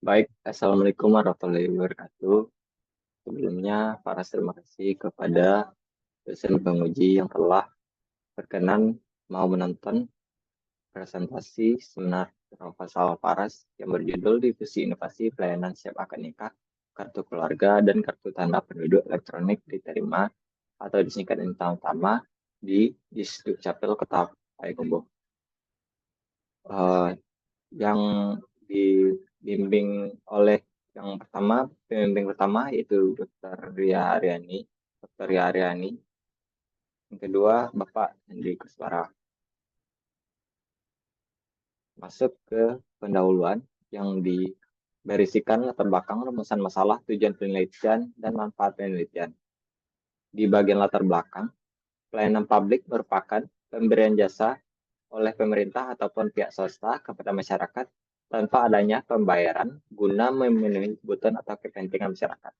Baik, Assalamualaikum warahmatullahi wabarakatuh. Sebelumnya, Faras terima kasih kepada dosen penguji yang telah berkenan mau menonton presentasi seminar proposal Faras yang berjudul Divisi Inovasi Pelayanan Siap Akad Nikah, Kartu Keluarga, dan Kartu Tanda Penduduk Elektronik diterima atau disingkat utama di Dukcapil Kota Payakumbuh. Eh, yang dibimbing oleh pembimbing pertama yaitu Dr. Ria Aryani. Yang kedua, Bapak Hendri Kuswara. Masuk ke pendahuluan yang berisikan latar belakang rumusan masalah, tujuan penelitian, dan manfaat penelitian. Di bagian latar belakang, pelayanan publik merupakan pemberian jasa oleh pemerintah ataupun pihak swasta kepada masyarakat tanpa adanya pembayaran guna memenuhi kebutuhan atau kepentingan masyarakat.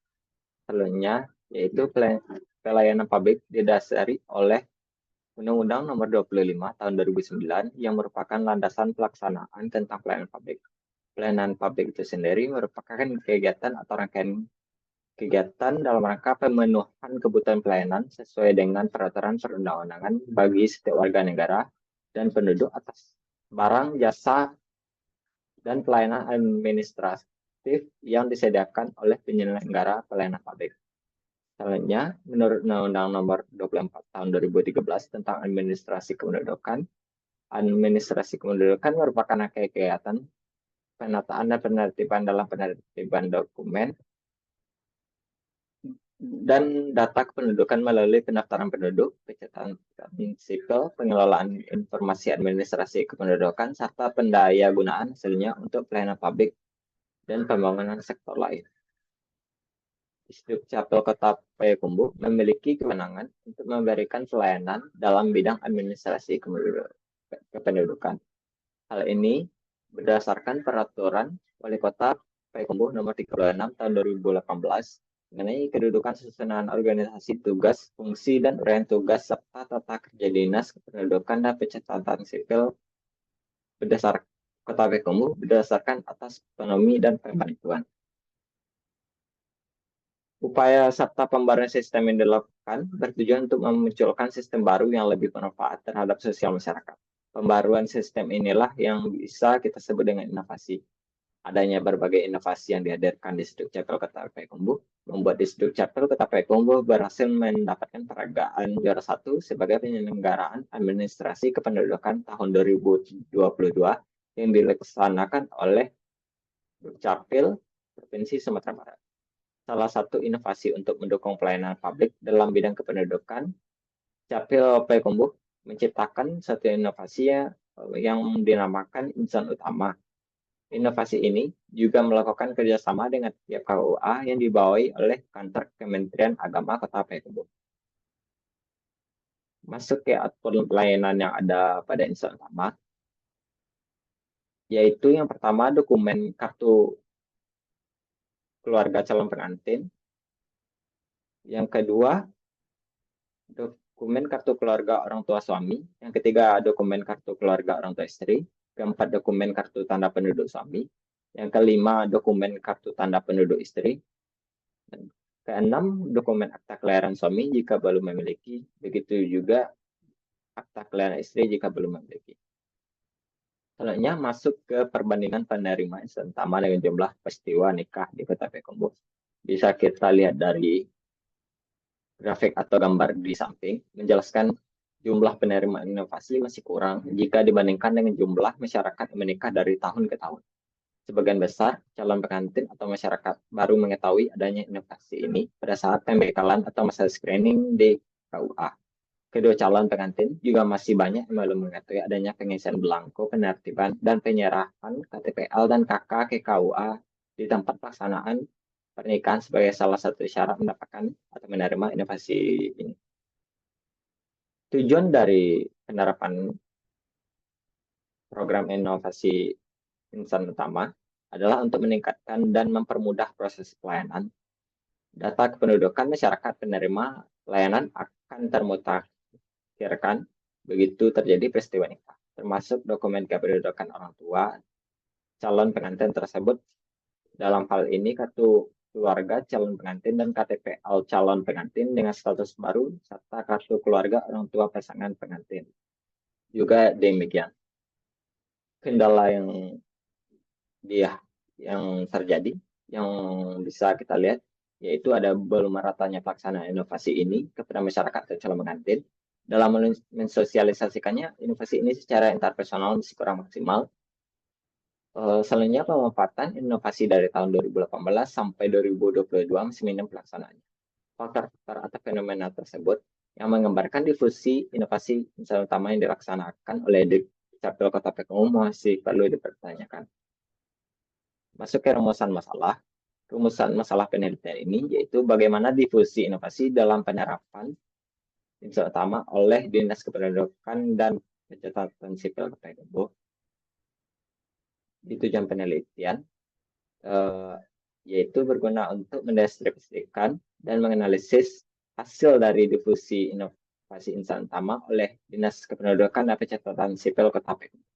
Selanjutnya, yaitu pelayanan publik didasari oleh Undang-Undang Nomor 25 Tahun 2009 yang merupakan landasan pelaksanaan tentang pelayanan publik. Pelayanan publik itu sendiri merupakan kegiatan atau rangkaian kegiatan dalam rangka pemenuhan kebutuhan pelayanan sesuai dengan peraturan perundang-undangan bagi setiap warga negara dan penduduk atas barang, jasa, dan pelayanan administratif yang disediakan oleh penyelenggara pelayanan publik. Selanjutnya, menurut Undang-Undang Nomor 24 Tahun 2013 tentang administrasi kependudukan merupakan kegiatan penataan dan penertiban dalam penertiban dokumen dan data kependudukan melalui pendaftaran penduduk, pencatatan sipil, pengelolaan informasi administrasi kependudukan, serta pendaya gunaan hasilnya untuk pelayanan publik dan pembangunan sektor lain. Dukcapil Kota Payakumbuh memiliki kewenangan untuk memberikan pelayanan dalam bidang administrasi kependudukan. Hal ini berdasarkan peraturan Wali Kota Payakumbuh Nomor 36 Tahun 2018 mengenai kedudukan susunan organisasi tugas, fungsi, dan uraian tugas serta tata kerja dinas kependudukan dan pencatatan sipil berdasarkan Kota Payakumbuh berdasarkan atas otonomi dan pembantuan. Upaya serta pembaruan sistem yang dilakukan bertujuan untuk memunculkan sistem baru yang lebih bermanfaat terhadap sosial masyarakat. Pembaruan sistem inilah yang bisa kita sebut dengan inovasi. Adanya berbagai inovasi yang dihadirkan di Dukcapil Kota Payakumbuh membuat di Dukcapil Kota Payakumbuh berhasil mendapatkan penghargaan juara 1 sebagai penyelenggaraan administrasi kependudukan tahun 2022 yang dilaksanakan oleh Dukcapil Provinsi Sumatera Barat. Salah satu inovasi untuk mendukung pelayanan publik dalam bidang kependudukan, Capil Payakumbuh menciptakan satu inovasi yang dinamakan Insan Utama. Inovasi ini juga melakukan kerjasama dengan pihak KUA yang dibawahi oleh kantor Kementerian Agama Kota Payakumbuh. Masuk ke output pelayanan yang ada pada Insan Utama, yaitu yang pertama dokumen kartu keluarga calon pengantin, yang kedua dokumen kartu keluarga orang tua suami, yang ketiga dokumen kartu keluarga orang tua istri, keempat dokumen kartu tanda penduduk suami, yang kelima dokumen kartu tanda penduduk istri, dan keenam dokumen akta kelahiran suami jika belum memiliki, begitu juga akta kelahiran istri jika belum memiliki. Selanjutnya masuk ke perbandingan penerimaan sama dengan jumlah peristiwa nikah di Kota Payakumbuh. Bisa kita lihat dari grafik atau gambar di samping menjelaskan jumlah penerimaan inovasi masih kurang jika dibandingkan dengan jumlah masyarakat yang menikah dari tahun ke tahun. Sebagian besar calon pengantin atau masyarakat baru mengetahui adanya inovasi ini pada saat pembekalan atau masa screening di KUA. Kedua calon pengantin juga masih banyak yang belum mengetahui adanya pengisian belangko penertiban dan penyerahan KTPL dan KK ke KUA di tempat pelaksanaan pernikahan sebagai salah satu syarat mendapatkan atau menerima inovasi ini. Tujuan dari penerapan program inovasi Insan Utama adalah untuk meningkatkan dan mempermudah proses pelayanan. Data kependudukan masyarakat penerima pelayanan akan termutakhirkan begitu terjadi peristiwa nikah, termasuk dokumen kependudukan orang tua calon pengantin tersebut Dalam hal ini kartu keluarga calon pengantin dan KTP calon pengantin dengan status baru serta kartu keluarga orang tua pasangan pengantin. Juga demikian. Kendala yang terjadi yang bisa kita lihat yaitu ada belum meratanya pelaksanaan inovasi ini kepada masyarakat atau calon pengantin. Dalam mensosialisasikannya, inovasi ini secara interpersonal masih kurang maksimal. Selanjutnya pemanfaatan inovasi dari tahun 2018 sampai 2022 masih minim pelaksanaannya. Faktor-faktor atau fenomena tersebut yang menggambarkan difusi inovasi misalnya utama yang dilaksanakan oleh Dukcapil Kota Payakumbuh masih perlu dipertanyakan. Masuk ke rumusan masalah penelitian ini yaitu bagaimana difusi inovasi dalam penerapan misalnya utama oleh Dinas Kependudukan dan Pencatatan Sipil Kota Payakumbuh. Di tujuan penelitian yaitu berguna untuk mendistribusikan dan menganalisis hasil dari difusi inovasi insan utama oleh Dinas Kependudukan dan Pencatatan Sipil Kota Payakumbuh.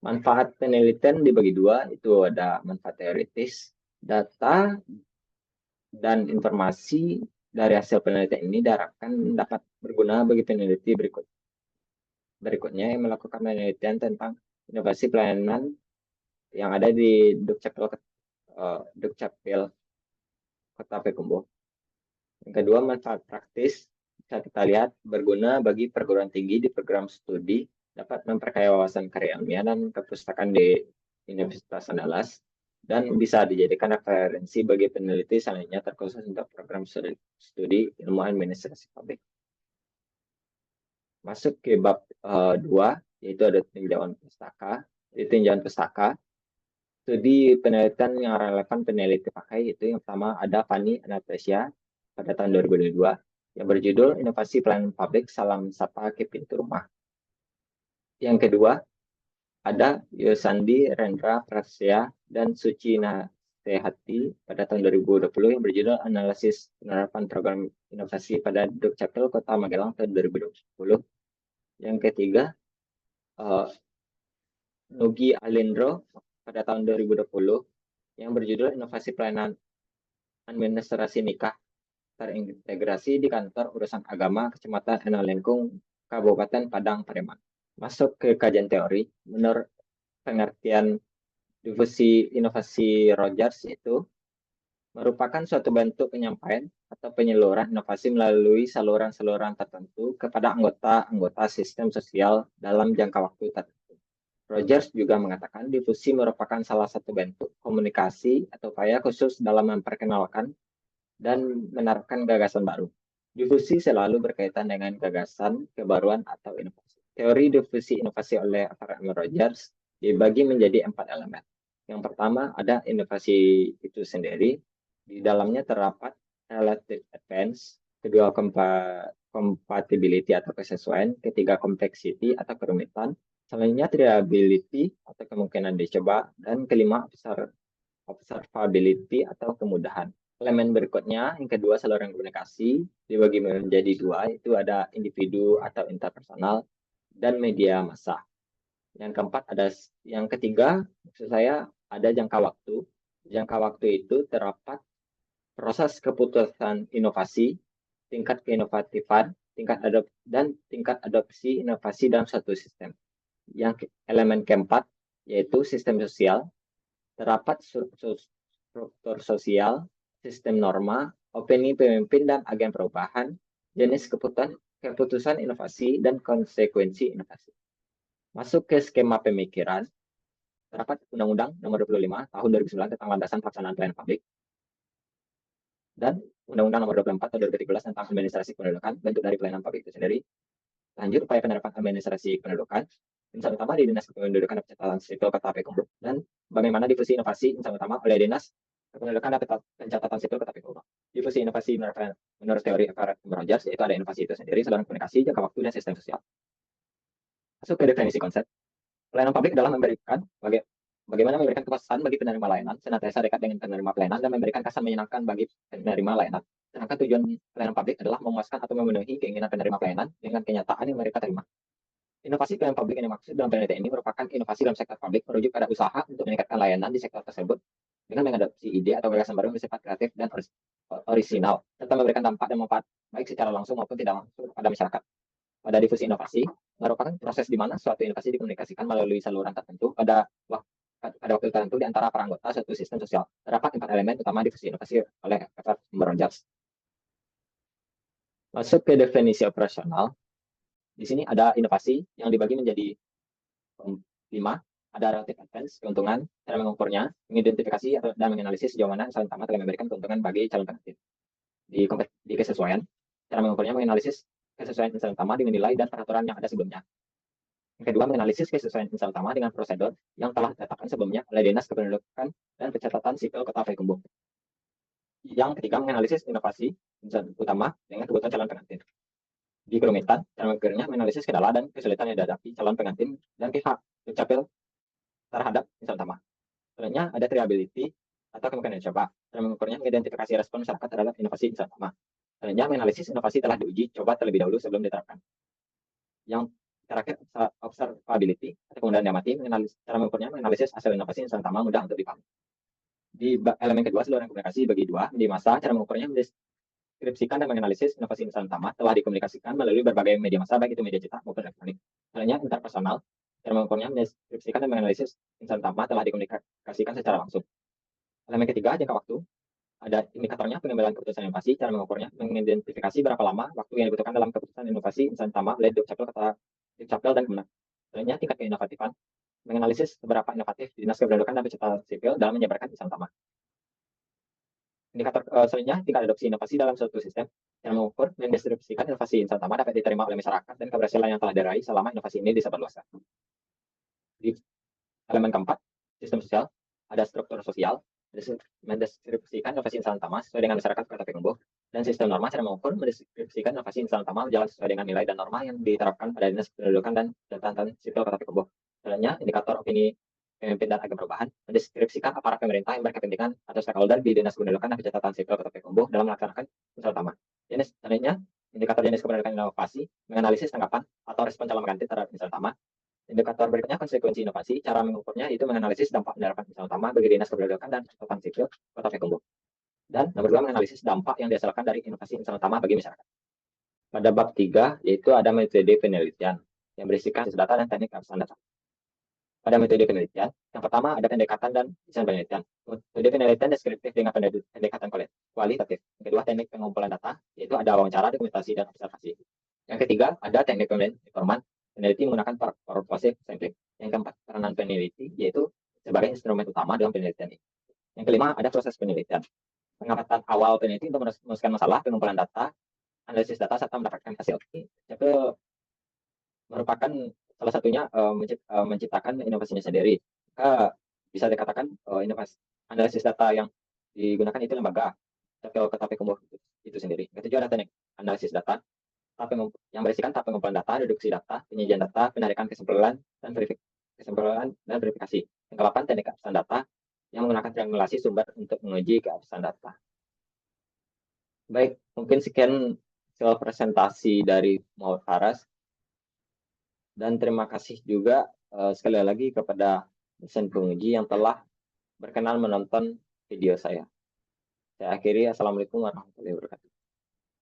Manfaat penelitian dibagi dua, itu ada manfaat teoritis, data dan informasi dari hasil penelitian ini diharapkan dapat berguna bagi peneliti berikutnya yang melakukan penelitian tentang inovasi pelayanan yang ada di Dukcapil Kota Payakumbuh. Yang kedua, manfaat praktis bisa kita lihat berguna bagi perguruan tinggi di program studi, dapat memperkaya wawasan karya ilmiah dan kepustakaan di Universitas Andalas, dan bisa dijadikan referensi bagi peneliti selanjutnya terkhusus untuk program studi ilmu administrasi publik. Masuk ke bab 2, yaitu ada tinjauan pustaka. Di tinjauan pustaka, studi penelitian yang relevan peneliti pakai itu yang pertama ada Fani Anastasia pada tahun 2022 yang berjudul Inovasi Pelayanan Publik Salam Sapa ke Pintu Rumah. Yang kedua ada Yosandi Rendra Prasya dan Suci Nasehati pada tahun 2020 yang berjudul Analisis Penerapan Program Inovasi pada Dukcapil Kota Magelang tahun 2020. Yang ketiga Nugi Alindro pada tahun 2020 yang berjudul Inovasi Pelayanan Administrasi Nikah terintegrasi di Kantor Urusan Agama Kecamatan Enalengkung, Kabupaten Padang Pariaman. Masuk ke kajian teori, menurut pengertian difusi inovasi Rogers itu merupakan suatu bentuk penyampaian atau penyaluran inovasi melalui saluran-saluran tertentu kepada anggota-anggota sistem sosial dalam jangka waktu tertentu. Rogers juga mengatakan difusi merupakan salah satu bentuk komunikasi atau upaya khusus dalam memperkenalkan dan menerapkan gagasan baru. Difusi selalu berkaitan dengan gagasan, kebaruan, atau inovasi. Teori difusi inovasi oleh Rogers dibagi menjadi 4 elemen. Yang pertama ada inovasi itu sendiri. Di dalamnya terdapat relative advance, kedua compatibility atau kesesuaian, ketiga complexity atau kerumitan, selanjutnya triability atau kemungkinan dicoba, dan kelima observability atau kemudahan. Elemen berikutnya, yang kedua saluran komunikasi, dibagi menjadi dua, itu ada individu atau interpersonal dan media massa. Yang ketiga, maksud saya ada jangka waktu. Jangka waktu itu terdapat proses keputusan inovasi, tingkat keinovatifan, tingkat adopsi inovasi dalam suatu sistem. Yang elemen keempat, yaitu sistem sosial, terdapat struktur sosial, sistem norma, opini pemimpin dan agen perubahan, jenis keputusan inovasi, dan konsekuensi inovasi. Masuk ke skema pemikiran, terdapat Undang-Undang Nomor 25 Tahun 2009 tentang landasan pelaksanaan pelayanan publik dan Undang-Undang Nomor 24 Tahun 2013 tentang administrasi kependudukan, bentuk dari pelayanan publik itu sendiri. Lanjut, upaya penerapan administrasi kependudukan, insan utama di Dinas Kependudukan dan Pencatatan Sipil Kota Payakumbuh, dan bagaimana difusi inovasi insan utama oleh Dinas Kependudukan dan Pencatatan Sipil Kota Payakumbuh. Difusi inovasi menurut teori Rogers, yaitu ada inovasi itu sendiri, saluran komunikasi, jangka waktu, dan sistem sosial. Masuk ke definisi konsep. Pelayanan publik adalah bagaimana memberikan kepuasan bagi penerima layanan, senantiasa dekat dengan penerima pelayanan, dan memberikan kesan menyenangkan bagi penerima layanan. Sedangkan tujuan pelayanan publik adalah memuaskan atau memenuhi keinginan penerima pelayanan dengan kenyataan yang mereka terima. Inovasi pelayanan publik yang dimaksud dalam penelitian ini merupakan inovasi dalam sektor publik merujuk pada usaha untuk meningkatkan layanan di sektor tersebut dengan mengadopsi ide atau gagasan baru yang bersifat kreatif dan orisinal, serta memberikan dampak dan manfaat baik secara langsung maupun tidak langsung pada masyarakat. Pada difusi inovasi merupakan proses di mana suatu inovasi dikomunikasikan melalui saluran tertentu pada waktu tertentu di antara para anggota suatu sistem sosial. Terdapat 4 elemen utama difusi inovasi oleh Everett Rogers. Masuk ke definisi operasional, di sini ada inovasi yang dibagi menjadi 5. Ada relative advance, keuntungan, cara mengukurnya, mengidentifikasi dan menganalisis sejauh mana saling sama telah memberikan keuntungan bagi calon pengantin. Di kesesuaian, cara mengukurnya menganalisis kesesuaian insan utama dengan nilai dan peraturan yang ada sebelumnya. Yang kedua, menganalisis kesesuaian insan utama dengan prosedur yang telah ditetapkan sebelumnya oleh Dinas Kependudukan dan Pencatatan Sipil Kota Payakumbuh. Yang ketiga, menganalisis inovasi insan utama dengan kebutuhan calon pengantin. Di kerumitan, cara mengukurnya menganalisis kendala dan kesulitan yang dihadapi calon pengantin dan pihak Dukcapil terhadap insan utama. Selanjutnya ada triability atau kemungkinan coba. Cara mengukurnya mengidentifikasi respon masyarakat terhadap inovasi insan utama. Selanjutnya menganalisis inovasi telah diuji coba terlebih dahulu sebelum diterapkan. Yang terakhir observability atau penggunaan diamati, cara mengukurnya menganalisis hasil inovasi insan utama mudah untuk dipahami. Di elemen kedua, saluran komunikasi bagi dua. Di masa, cara mengukurnya mendeskripsikan dan menganalisis inovasi insan utama telah dikomunikasikan melalui berbagai media massa, baik itu media cetak maupun elektronik. Selanjutnya interpersonal, cara mengukurnya mendeskripsikan dan menganalisis insan utama telah dikomunikasikan secara langsung. Elemen ketiga, jangka waktu. Ada indikatornya pengambilan keputusan inovasi, cara mengukurnya mengidentifikasi berapa lama waktu yang dibutuhkan dalam keputusan inovasi insan utama oleh Dukcapil dan Kemenang. Selanjutnya tingkat keinovatifan, menganalisis seberapa inovatif Dinas Kependudukan dan Pencatatan Sipil dalam menyebarkan insan utama. Indikator selanjutnya tingkat adopsi inovasi dalam suatu sistem, yang mengukur dan mendistribusikan inovasi insan utama dapat diterima oleh masyarakat dan keberhasilan yang telah diraih selama inovasi ini disebarluaskan. Di elemen keempat, sistem sosial, ada struktur sosial, mendistribusikan inovasi insan utama sesuai dengan masyarakat Kota Payakumbuh, dan sistem norma cara mengukur mendistribusikan inovasi insan utama berjalan sesuai dengan nilai dan norma yang diterapkan pada Dinas Kependudukan dan Pencatatan Sipil Kota Payakumbuh. Selanjutnya, indikator opini pemimpin dan agen perubahan, mendeskripsikan aparat pemerintah yang berkepentingan atau stakeholder di Dinas Kependudukan dan Pencatatan Sipil Kota Payakumbuh dalam melaksanakan insan utama. Selanjutnya, indikator jenis kependudukan inovasi, menganalisis tanggapan atau respon calon pengantin terhadap insan utama. Indikator berikutnya konsekuensi inovasi, cara mengukurnya itu menganalisis dampak penerapan insan utama bagi Dinas Kependudukan dan Pencatatan Sipil Kota Payakumbuh. Dan nomor 2, menganalisis dampak yang dihasilkan dari inovasi insan utama bagi masyarakat. Pada bab 3, yaitu ada metode penelitian yang berisikan data dan teknik keabsahan data. Pada metode penelitian, yang pertama ada pendekatan dan desain penelitian. Metode penelitian deskriptif dengan pendekatan kualitatif. Yang kedua, teknik pengumpulan data, yaitu ada wawancara, dokumentasi, dan observasi. Yang ketiga, ada teknik informan, peneliti menggunakan purposive sampling. Yang keempat, peranan peneliti, yaitu sebagai instrumen utama dalam penelitian ini. Yang kelima, ada proses penelitian. Pengamatan awal peneliti untuk merumuskan masalah, pengumpulan data, analisis data, serta mendapatkan hasil. Itu merupakan salah satunya menciptakan inovasinya sendiri. Bisa dikatakan inovasi analisis data yang digunakan itu lembaga Kota Payakumbuh itu sendiri. Ketujuh, ada teknik analisis data yang berisikan tahap pengumpulan data, deduksi data, penyajian data, penarikan kesimpulan, dan verifikasi. Yang ke-8, teknik keabsahan data yang menggunakan triangulasi sumber untuk menguji keabsahan data. Baik, mungkin sekian presentasi dari Muhammad Faras. Dan terima kasih juga sekali lagi kepada dosen penguji yang telah berkenan menonton video saya. Saya akhiri, Assalamualaikum warahmatullahi wabarakatuh.